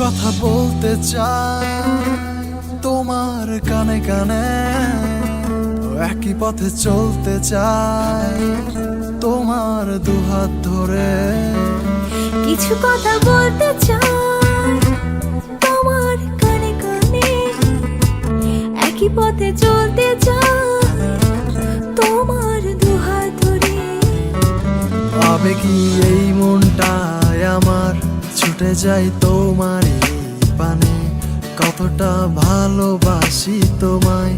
কথা বলতে চাই তোমার কানে কানে, একই পথে চলতে চাই তোমার দুহাত ধরে। কিছু কথা বলতে চাই তোমার কানে কানে, একই পথে চলতে চাই তোমার দুহাত ধরে। আবেগী এই মনটায় আমার ছুটে যাই তোমারই পানে, কতটা ভালোবাসি তোমায়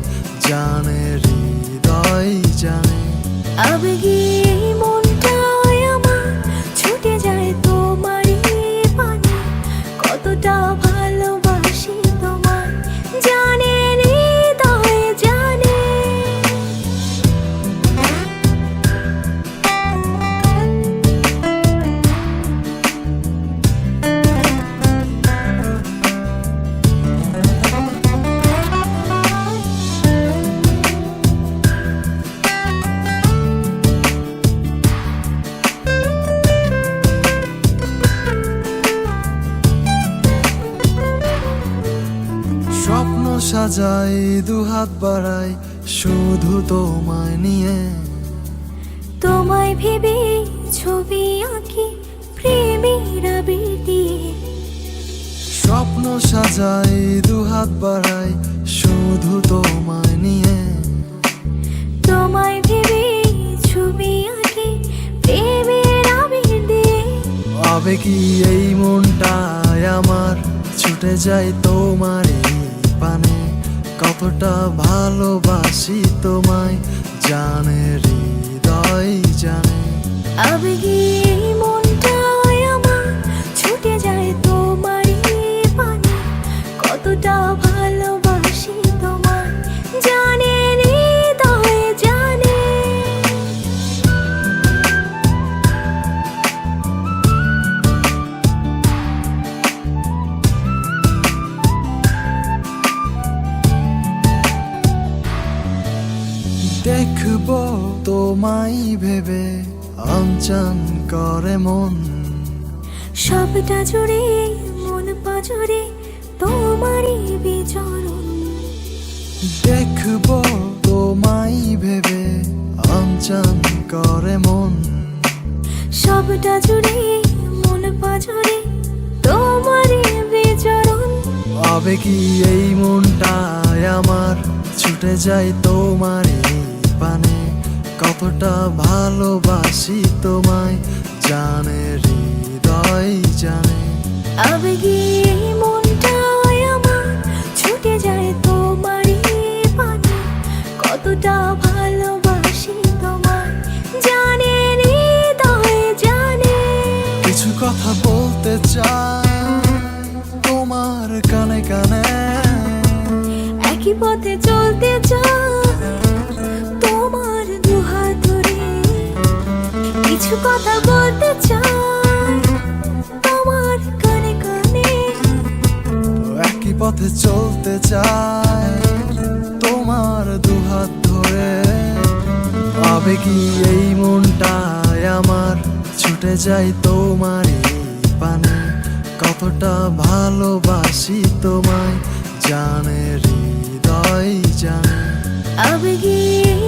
জানে হৃদয় জানে। আবেগী এই মনটায় আমার ছুটে যায় তোমারই পানে, কতটা ভালোবাসি তোমায় জানে হৃদয় জানে। স্বপ্ন সাজাই দুহাত বাড়াই শুধু তোমায় নিয়ে, তোমায় ভেবে ছবি আঁকি প্রেমের আবির দিয়ে। স্বপ্ন সাজাই দুহাত বাড়াই শুধু তোমায় নিয়ে, তোমায় ভেবে ছবি আঁকি প্রেমের আবির দিয়ে। আবেগী এই মনটায় আমার ছুটে যাই তোমারই পানে, কতটা ভালোবাসি তোমায় জানে হৃদয় জানে। আবেগী এই মনটায় আমার ছুটে যায় তোমারই পানে, কতটা ভালোবাসি তোমায় জানে হৃদয় জানে। দেখবো তোমায় ভেবে আনচান করে মন, সবটা জুড়ে মন পাজরে তোমারই বিচরণ। দেখবো তোমায় ভেবে আনচান করে মন, সবটা জুড়ে মন পাজরে তোমারই বিচরণ। আবেগী এই মনটায় আমার ছুটে যাই তোমারই পানে, কতটা ভালোবাসি তোমায় জানে হৃদয় জানে। আবেগী এই মনটায় আমার ছুটে যায় তোমারই পানে, কতটা ভালোবাসি তোমায় জানে হৃদয় জানে। কিছু কথা বলতে চাই তোমার কানে কানে, একই পথে চলতে চাই তোমার দুহাত ধরে। কিছু কথা বলতে চাই তোমার কানে কানে, একই পথে চলতে চাই তোমার দুহাত ধরে। আবেগী এই মনটায় আমার ছুটে যাই তোমারই পানে, কতটা ভালোবাসি তোমায় জানে হৃদয় জানে। আবেগী এই